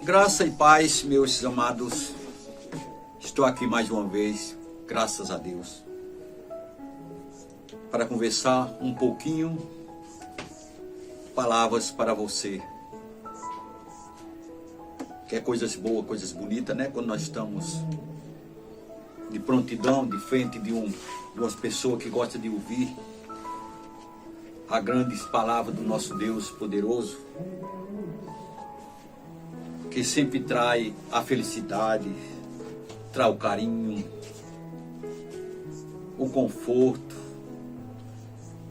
Graça e paz, meus amados. Estou aqui mais uma vez, graças a Deus, para conversar um pouquinho, palavras para você. Que é coisas boas, coisas bonitas, né? Quando nós estamos de prontidão, de frente de umas pessoas que gostam de ouvir as grandes palavras do nosso Deus poderoso, que sempre traz a felicidade, traz o carinho, o conforto,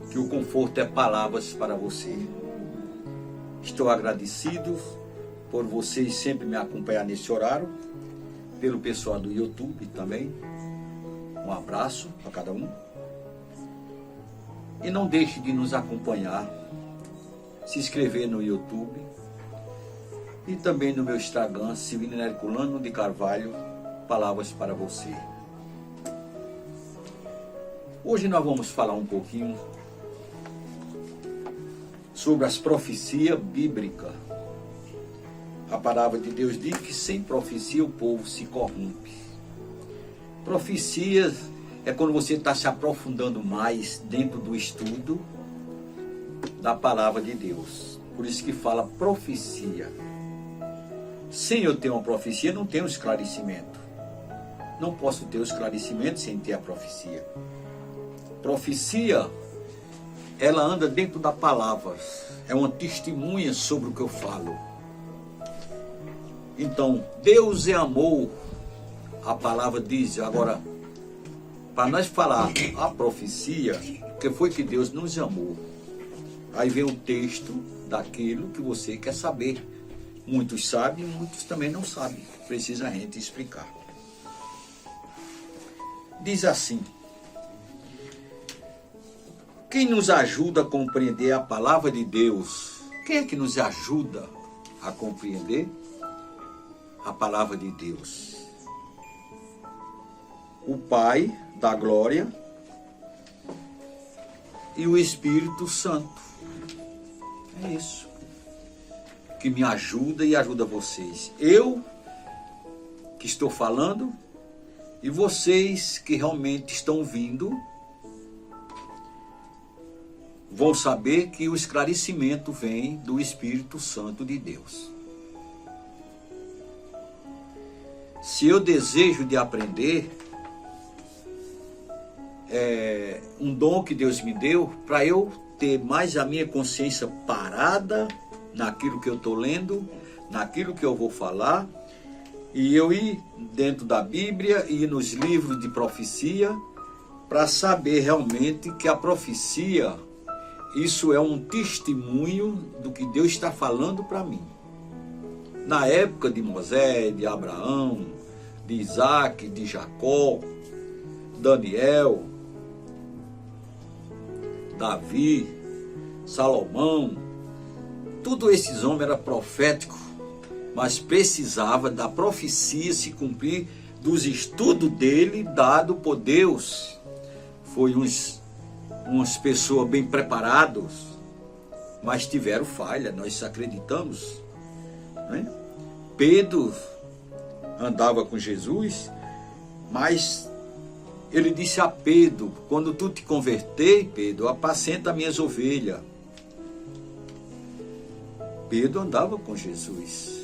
que o conforto é palavras para você. Estou agradecido por vocês sempre me acompanhar nesse horário, pelo pessoal do YouTube também. Um abraço a cada um. E não deixe de nos acompanhar, se inscrever no YouTube e também no meu Instagram, Severino Herculano de Carvalho, palavras para você. Hoje nós vamos falar um pouquinho sobre as profecias bíblicas. A palavra de Deus diz que sem profecia o povo se corrompe. Profecias é quando você está se aprofundando mais dentro do estudo da palavra de Deus. Por isso que fala profecia. Sem eu ter uma profecia, não tenho esclarecimento. Não posso ter o esclarecimento sem ter a profecia. Profecia, ela anda dentro da palavra. É uma testemunha sobre o que eu falo. Então, Deus é amor. A palavra diz. Agora, para nós falar a profecia, que foi que Deus nos amou. Aí vem o texto daquilo que você quer saber. Muitos sabem, muitos também não sabem. Precisa a gente explicar. Diz assim: quem nos ajuda a compreender a palavra de Deus? Quem é que nos ajuda a compreender a palavra de Deus? O Pai da glória e o Espírito Santo. É isso que me ajuda e ajuda vocês. Eu que estou falando e vocês que realmente estão vindo vão saber que o esclarecimento vem do Espírito Santo de Deus. Se eu desejo de aprender, é um dom que Deus me deu para eu ter mais a minha consciência parada naquilo que eu estou lendo, naquilo que eu vou falar, e eu ir dentro da Bíblia e ir nos livros de profecia para saber realmente que a profecia, isso é um testemunho do que Deus está falando para mim. Na época de Moisés, de Abraão, de Isaac, de Jacó, Daniel, Davi, Salomão, todos esses homens eram proféticos, mas precisava da profecia se cumprir dos estudos dele dado por Deus. Foi umas pessoas bem preparadas, mas tiveram falha, nós acreditamos, né? Pedro andava com Jesus, mas ele disse a Pedro: quando tu te converter, Pedro, apacenta minhas ovelhas. Pedro andava com Jesus,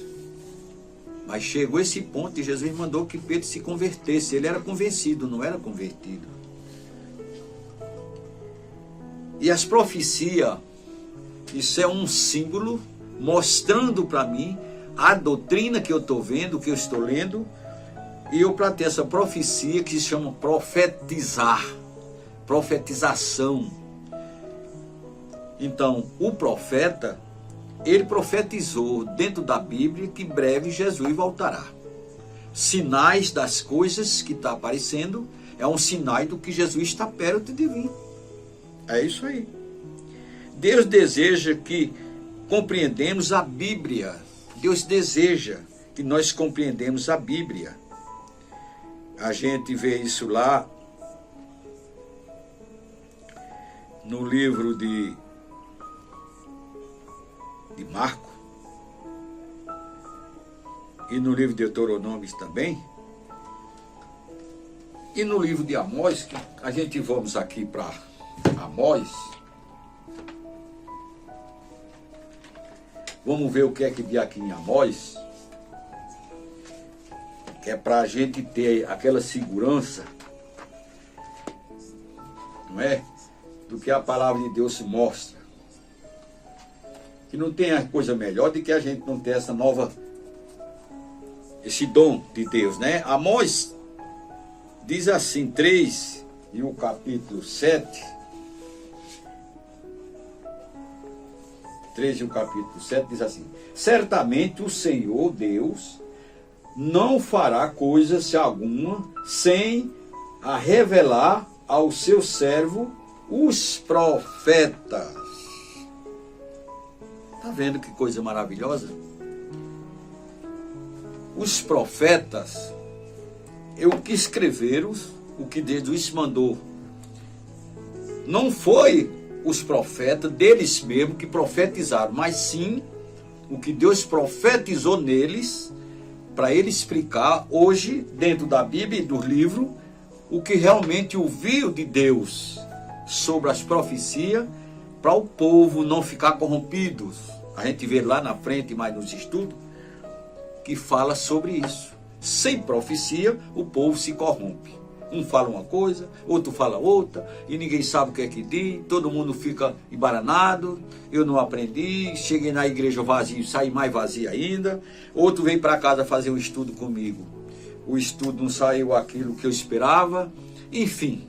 mas chegou esse ponto e Jesus mandou que Pedro se convertesse. Ele era convencido, não era convertido. E as profecias, isso é um símbolo mostrando para mim a doutrina que eu estou vendo, que eu estou lendo. E eu para ter essa profecia que se chama profetizar, profetização. Então, o profeta, ele profetizou dentro da Bíblia que em breve Jesus voltará. Sinais das coisas que está aparecendo é um sinal do que Jesus está perto de vir. É isso aí. Deus deseja que compreendemos a Bíblia. Deus deseja que nós compreendemos a Bíblia. A gente vê isso lá no livro de Marco, e no livro de Deuteronômio também, e no livro de Amós, que a gente vamos aqui para Amós. Vamos ver o que é que diz aqui em Amós, que é para a gente ter aquela segurança, não é? Do que a palavra de Deus se mostra. Que não tem coisa melhor do que a gente não ter esse dom de Deus, né? Amós diz assim, 3 e o capítulo 7. 3 e o capítulo 7 diz assim: certamente o Senhor Deus não fará coisa alguma sem a revelar ao seu servo os profetas. Está vendo que coisa maravilhosa? Os profetas é o que escreveram, o que Deus mandou. Não foi os profetas deles mesmos que profetizaram, mas sim o que Deus profetizou neles, para ele explicar hoje, dentro da Bíblia e do livro, o que realmente ouviu de Deus sobre as profecias, para o povo não ficar corrompido. A gente vê lá na frente, mais nos estudos, que fala sobre isso. Sem profecia, o povo se corrompe. Um fala uma coisa, outro fala outra, e ninguém sabe o que é que diz, todo mundo fica embaranado. Eu não aprendi, cheguei na igreja vazio, saí mais vazio ainda. Outro veio para casa fazer um estudo comigo. O estudo não saiu aquilo que eu esperava. Enfim,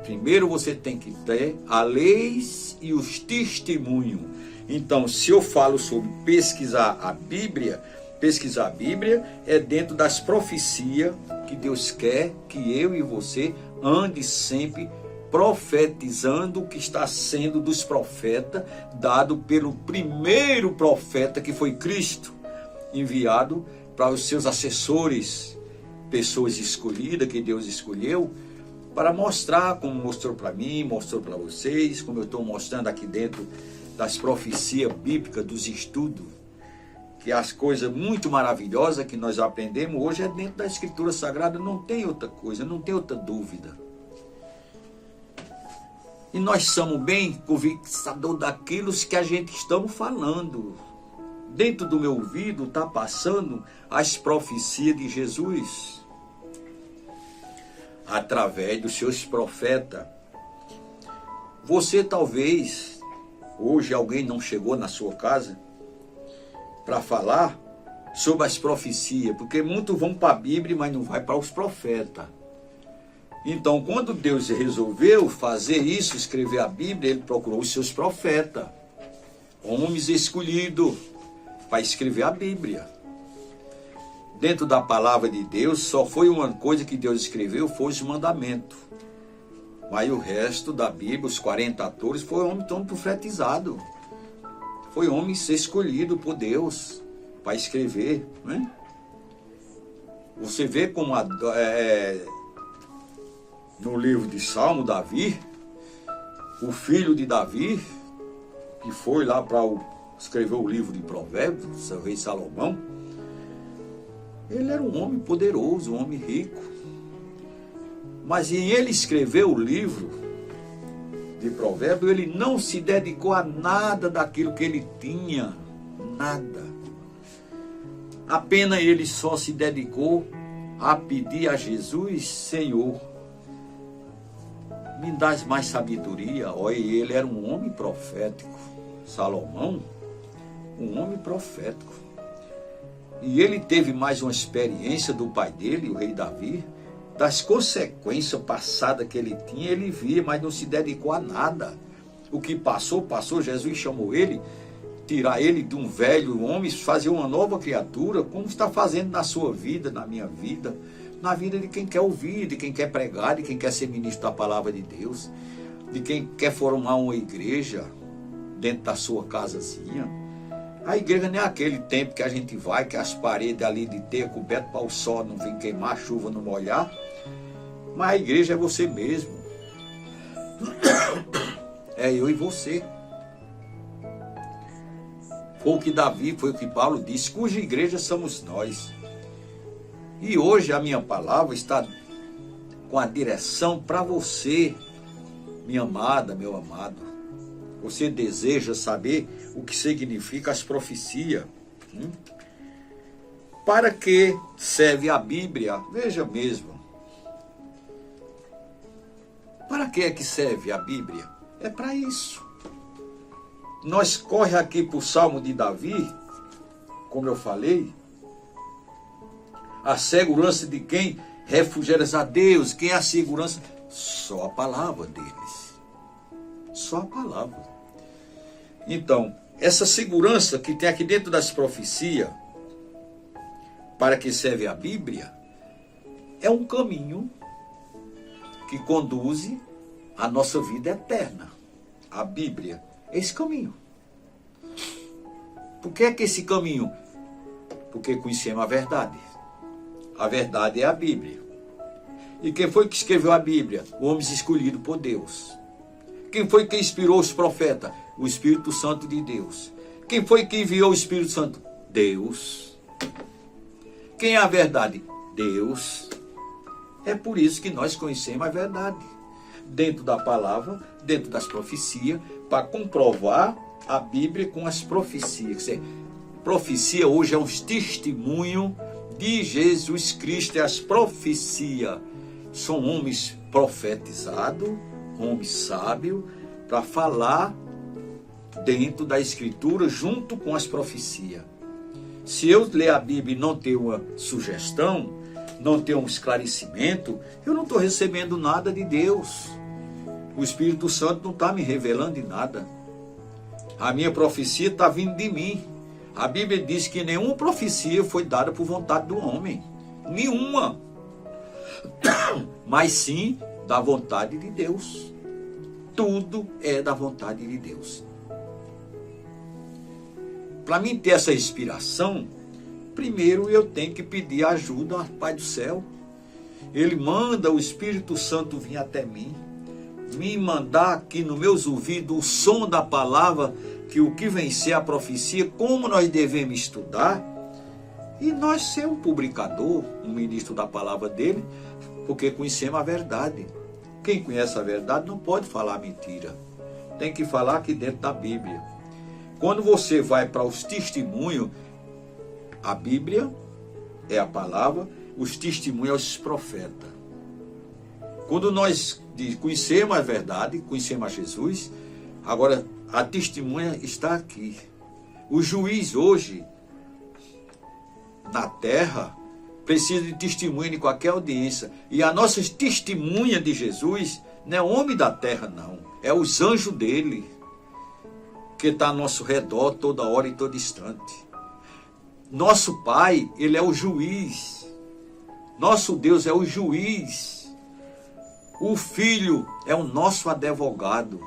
primeiro você tem que ter a lei e os testemunhos. Então, se eu falo sobre pesquisar a Bíblia é dentro das profecias que Deus quer que eu e você ande sempre profetizando o que está sendo dos profetas, dado pelo primeiro profeta que foi Cristo, enviado para os seus assessores, pessoas escolhidas que Deus escolheu, para mostrar, como mostrou para mim, mostrou para vocês, como eu estou mostrando aqui dentro das profecias bíblicas, dos estudos, que as coisas muito maravilhosas que nós aprendemos hoje é dentro da Escritura Sagrada, não tem outra coisa, não tem outra dúvida. E nós somos bem convictadores daquilo que a gente estamos falando. Dentro do meu ouvido está passando as profecias de Jesus, através dos seus profetas. Você talvez, hoje alguém não chegou na sua casa para falar sobre as profecias, porque muitos vão para a Bíblia, mas não vai para os profetas. Então, quando Deus resolveu fazer isso, escrever a Bíblia, ele procurou os seus profetas, homens escolhidos, para escrever a Bíblia. Dentro da palavra de Deus, só foi uma coisa que Deus escreveu, foi os mandamentos. Mas o resto da Bíblia, os 40 atores, foi homem tão profetizado. Foi homem ser escolhido por Deus para escrever, né? Você vê como no livro de Salmo, Davi, o filho de Davi, que foi lá para escrever o livro de Provérbios, o rei Salomão, ele era um homem poderoso, um homem rico. Mas em ele escrever o livro de Provérbios, ele não se dedicou a nada daquilo que ele tinha, nada. Apenas ele só se dedicou a pedir a Jesus: Senhor, me dás mais sabedoria. Olha, ele era um homem profético. Salomão, um homem profético. E ele teve mais uma experiência do pai dele, o rei Davi, das consequências passadas que ele tinha. Ele via, mas não se dedicou a nada. O que passou, passou. Jesus chamou ele, tirar ele de um velho homem, fazer uma nova criatura, como está fazendo na sua vida, na minha vida, na vida de quem quer ouvir, de quem quer pregar, de quem quer ser ministro da palavra de Deus, de quem quer formar uma igreja dentro da sua casazinha. A igreja não é aquele tempo que a gente vai, que as paredes ali de terra cobertas para o sol não vir queimar, a chuva não molhar. Mas a igreja é você mesmo. É eu e você. Foi o que Davi, foi o que Paulo disse, cuja igreja somos nós. E hoje a minha palavra está com a direção para você, minha amada, meu amado. Você deseja saber o que significa as profecias? Para que serve a Bíblia? Veja mesmo. Para que é que serve a Bíblia? É para isso. Nós corre aqui para o Salmo de Davi, como eu falei, a segurança de quem refugiares a Deus. Quem é a segurança? Só a palavra deles. Só a palavra. Então, essa segurança que tem aqui dentro das profecias, para que serve a Bíblia, é um caminho que conduz à nossa vida eterna. A Bíblia é esse caminho. Por que é que esse caminho? Porque conhecemos a verdade. A verdade é a Bíblia. E quem foi que escreveu a Bíblia? Homens escolhidos por Deus. Quem foi que inspirou os profetas? O Espírito Santo de Deus. Quem foi que enviou o Espírito Santo? Deus. Quem é a verdade? Deus. É por isso que nós conhecemos a verdade. Dentro da palavra, dentro das profecias, para comprovar a Bíblia com as profecias. Quer dizer, profecia hoje é um testemunho de Jesus Cristo. As profecias são homens profetizados, homens sábios, para falar dentro da Escritura junto com as profecias. Se eu ler a Bíblia e não ter uma sugestão, não ter um esclarecimento, eu não estou recebendo nada de Deus. O Espírito Santo não está me revelando de nada. A minha profecia está vindo de mim. A Bíblia diz que nenhuma profecia foi dada por vontade do homem. Nenhuma. Mas sim da vontade de Deus. Tudo é da vontade de Deus. Para mim ter essa inspiração, primeiro eu tenho que pedir ajuda ao Pai do céu. Ele manda o Espírito Santo vir até mim, me mandar aqui nos meus ouvidos o som da palavra, que o que vencer a profecia, como nós devemos estudar, e nós ser um publicador, um ministro da palavra dele, porque conhecemos a verdade. Quem conhece a verdade não pode falar mentira. Tem que falar aqui dentro da Bíblia. Quando você vai para os testemunhos, a Bíblia é a palavra, os testemunhos é os profetas. Quando nós conhecemos a verdade, conhecemos a Jesus, agora a testemunha está aqui. O juiz hoje, na terra, precisa de testemunha de qualquer audiência. E a nossa testemunha de Jesus não é homem da terra, não. É os anjos dele, que está ao nosso redor toda hora e todo instante. Nosso Pai, ele é o juiz. Nosso Deus é o juiz. O Filho é o nosso advogado.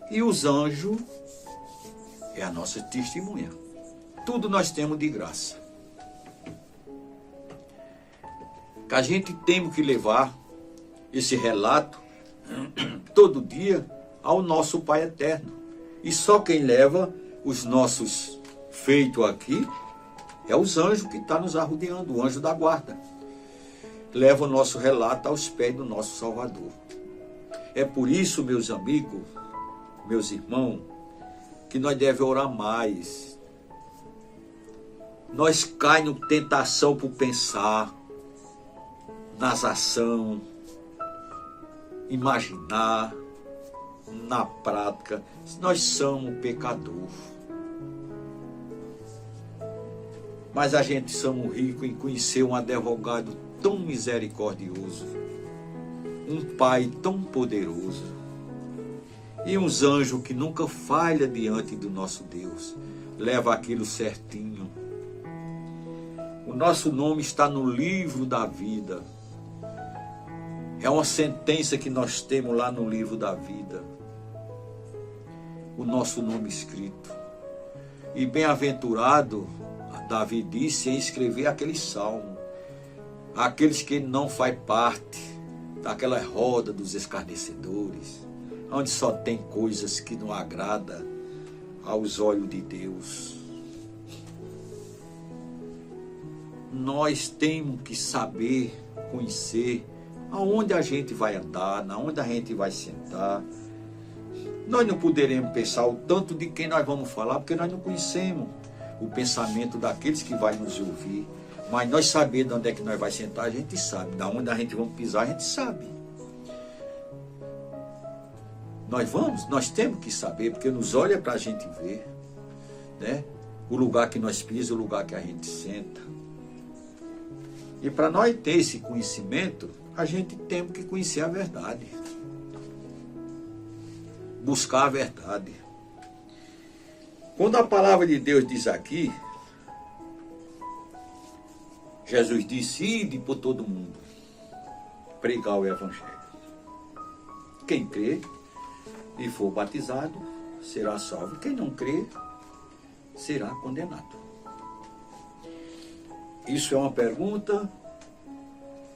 E os anjos é a nossa testemunha. Tudo nós temos de graça. Que a gente tem que levar esse relato todo dia ao nosso Pai eterno. E só quem leva os nossos feitos aqui é os anjos que estão nos arrodeando, o anjo da guarda. Leva o nosso relato aos pés do nosso Salvador. É por isso, meus amigos, meus irmãos, que nós devemos orar mais. Nós caímos em tentação por pensar nas ações, imaginar, na prática. Nós somos pecadores. Mas a gente somos ricos em conhecer um advogado tão misericordioso, um Pai tão poderoso, e uns anjos que nunca falha diante do nosso Deus, leva aquilo certinho. O nosso nome está no livro da vida. É uma sentença que nós temos lá no livro da vida. O nosso nome escrito. E bem-aventurado, Davi disse, em escrever aquele salmo. Aqueles que não fazem parte daquela roda dos escarnecedores, onde só tem coisas que não agradam aos olhos de Deus. nós temos que saber, conhecer aonde a gente vai andar, aonde a gente vai sentar. Nós não poderemos pensar o tanto de quem nós vamos falar, porque nós não conhecemos o pensamento daqueles que vai nos ouvir. Mas nós sabendo onde é que nós vai sentar, a gente sabe. Da onde a gente vamos pisar, a gente sabe. Nós temos que saber, porque nos olha para a gente ver, né? O lugar que nós pisamos, o lugar que a gente senta. E para nós ter esse conhecimento, a gente tem que conhecer a verdade. Buscar a verdade. Quando a palavra de Deus diz aqui, Jesus disse: ide por todo mundo, pregar o evangelho. Quem crê e for batizado será salvo. Quem não crê será condenado. Isso é uma pergunta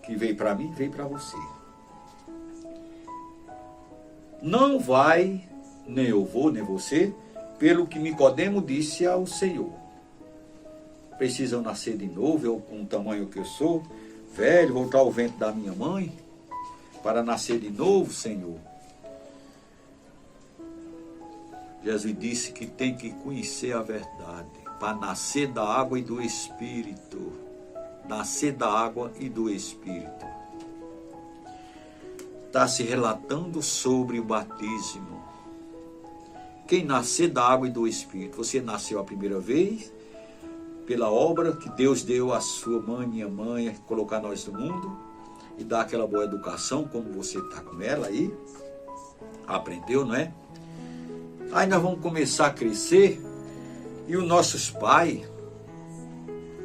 que veio para mim, veio para você. Não vai, nem eu vou, nem você, pelo que Nicodemo disse ao Senhor. Precisam nascer de novo, eu com o tamanho que eu sou, velho, voltar ao ventre da minha mãe, para nascer de novo, Senhor. Jesus disse que tem que conhecer a verdade, para nascer da água e do Espírito. Nascer da água e do Espírito. Está se relatando sobre o batismo. Quem nascer da água e do Espírito, você nasceu a primeira vez, pela obra que Deus deu à sua mãe, minha mãe, colocar nós no mundo, e dar aquela boa educação, como você está com ela aí, aprendeu, não é? Aí nós vamos começar a crescer, e os nossos pais,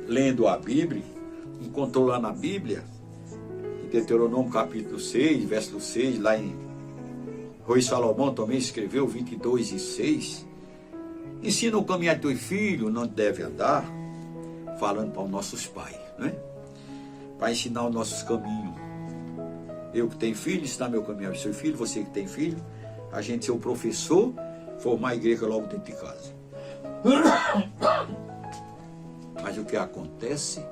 lendo a Bíblia, encontrou lá na Bíblia, em Deuteronômio capítulo 6, verso 6, lá em Rei Salomão também escreveu 22:6, ensina o caminho a teu filho, não deve andar, falando para os nossos pais, né? Para ensinar os nossos caminhos. Eu que tenho filho, ensinar meu caminho ao seu filho, você que tem filho, a gente ser o professor, formar a igreja logo dentro de casa. Mas o que acontece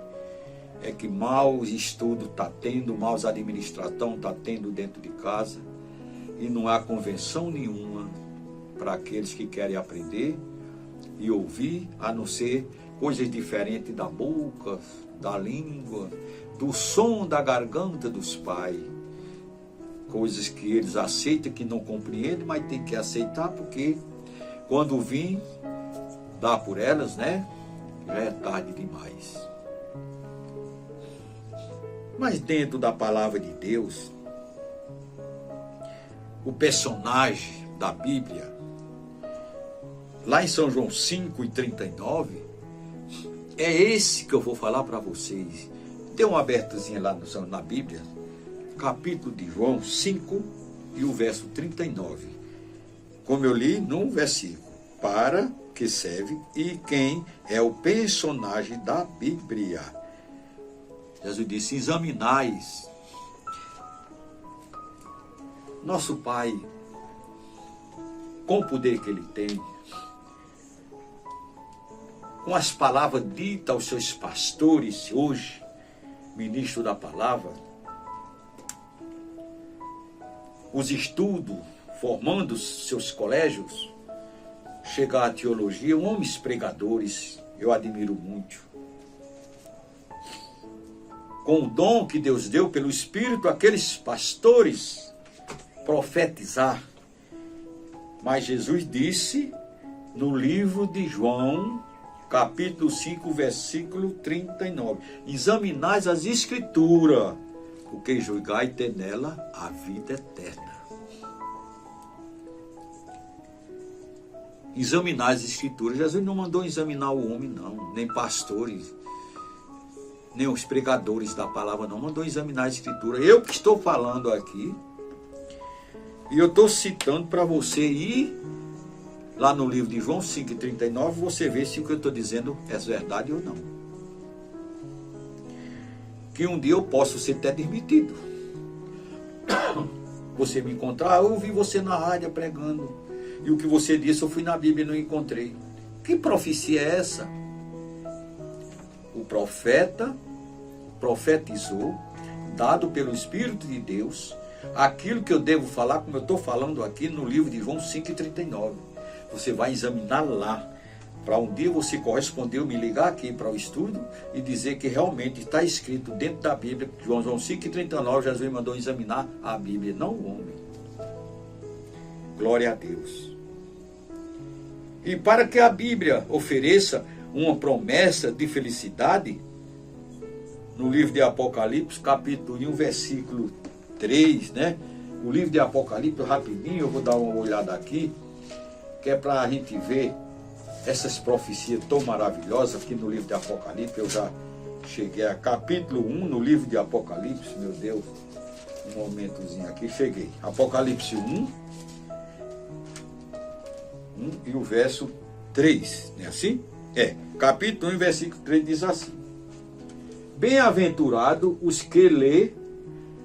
é que maus estudos está tendo, maus administração está tendo dentro de casa, e não há convenção nenhuma para aqueles que querem aprender e ouvir, a não ser coisas diferentes da boca, da língua, do som da garganta dos pais. Coisas que eles aceitam, que não compreendem, mas tem que aceitar, porque quando vir, dá por elas, né? Já é tarde demais. Mas dentro da palavra de Deus, o personagem da Bíblia, lá em São João 5:39, é esse que eu vou falar para vocês. Dê uma abertazinha lá na Bíblia, capítulo de João 5 e o verso 39. Como eu li no versículo, para que serve e quem é o personagem da Bíblia. Jesus disse: examinais. Nosso Pai, com o poder que Ele tem, com as palavras ditas aos seus pastores hoje, ministro da palavra, os estudos, formando seus colégios, chegar à teologia, homens pregadores, eu admiro muito. Com o dom que Deus deu pelo Espírito, aqueles pastores profetizar. Mas Jesus disse no livro de João, capítulo 5, versículo 39, examinais as Escrituras, porque julgai ter nela a vida eterna. Examinar as Escrituras. Jesus não mandou examinar o homem, não, nem pastores, nem os pregadores da palavra, não. Mandou examinar a Escritura. Eu que estou falando aqui, e eu estou citando para você ir lá no livro de João 5:39, você vê se o que eu estou dizendo é verdade ou não. Que um dia eu posso ser até demitido. Você me encontrar, eu ouvi você na rádio pregando, e o que você disse eu fui na Bíblia e não encontrei. Que profecia é essa? O profeta profetizou, dado pelo Espírito de Deus, aquilo que eu devo falar, como eu estou falando aqui no livro de João 5,39. Você vai examinar lá, para um dia você corresponder, me ligar aqui para o estudo e dizer que realmente está escrito dentro da Bíblia, João 5,39, Jesus me mandou examinar a Bíblia, não o homem. Glória a Deus. E para que a Bíblia ofereça uma promessa de felicidade, no livro de Apocalipse, capítulo 1, versículo 3, né? O livro de Apocalipse, rapidinho, eu vou dar uma olhada aqui, que é para a gente ver essas profecias tão maravilhosas aqui no livro de Apocalipse. Eu já cheguei a capítulo 1 no livro de Apocalipse, meu Deus, um momentozinho aqui, cheguei. Apocalipse 1 e o verso 3, não é assim? Capítulo 1, versículo 3 diz assim: Bem-aventurado os que lê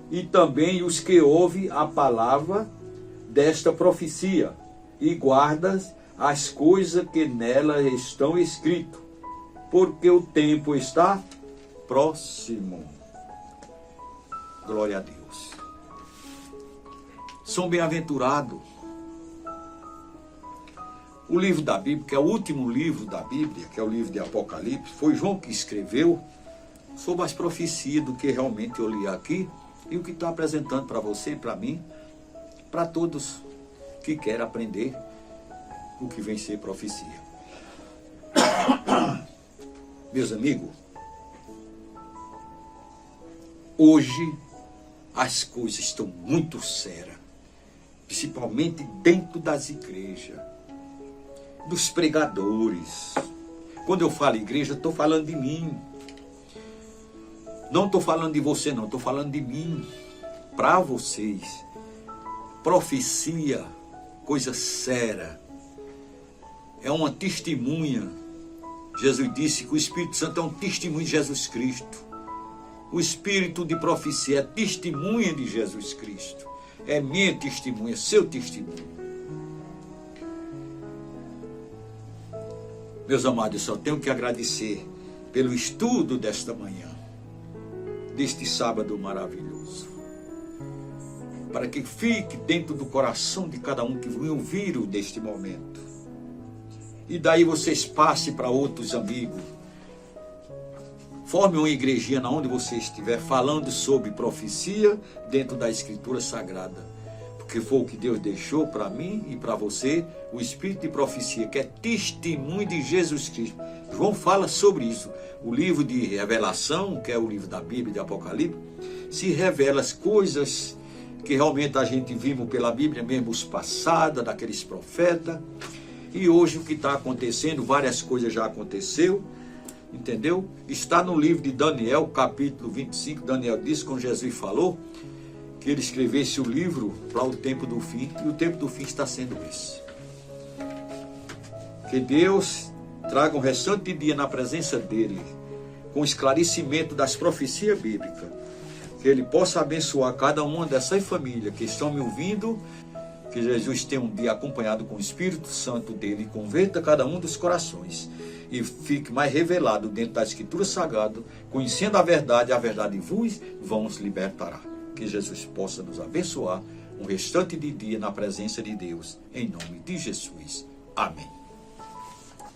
e também os que ouvem a palavra desta profecia e guardas as coisas que nela estão escritas, porque o tempo está próximo. Glória a Deus. São bem-aventurados. O livro da Bíblia, que é o último livro da Bíblia, que é o livro de Apocalipse, foi João que escreveu sobre as profecias do que realmente eu li aqui e o que está apresentando para você e para mim, para todos que querem aprender o que vem ser profecia. Meus amigos, hoje as coisas estão muito sérias, principalmente dentro das igrejas, dos pregadores. Quando eu falo igreja, estou falando de mim. Não estou falando de você, não, estou falando de mim, para vocês. Profecia, coisa séria, é uma testemunha. Jesus disse que o Espírito Santo é um testemunho de Jesus Cristo. O Espírito de profecia é testemunha de Jesus Cristo. É minha testemunha, seu testemunho. Meus amados, eu só tenho que agradecer pelo estudo desta manhã, deste sábado maravilhoso, para que fique dentro do coração de cada um que vai ouvir deste momento. E daí vocês passem para outros amigos. Forme uma igrejinha onde você estiver falando sobre profecia dentro da Escritura Sagrada. Porque foi o que Deus deixou para mim e para você, o Espírito de profecia, que é testemunho de Jesus Cristo. João fala sobre isso. O livro de Revelação, que é o livro da Bíblia, de Apocalipse, se revela as coisas que realmente a gente vimos pela Bíblia mesmo, os passados, daqueles profetas. E hoje o que está acontecendo, várias coisas já aconteceu, entendeu? Está no livro de Daniel, capítulo 25, Daniel disse, quando Jesus falou, que ele escrevesse o livro para o tempo do fim, e o tempo do fim está sendo esse. Que Deus traga um restante de dia na presença dele, com esclarecimento das profecias bíblicas, que ele possa abençoar cada uma dessas famílias que estão me ouvindo, que Jesus tenha um dia acompanhado com o Espírito Santo dele, e converta cada um dos corações, e fique mais revelado dentro da Escritura Sagrada, conhecendo a verdade vos libertará. Que Jesus possa nos abençoar um restante de dia na presença de Deus, em nome de Jesus. Amém.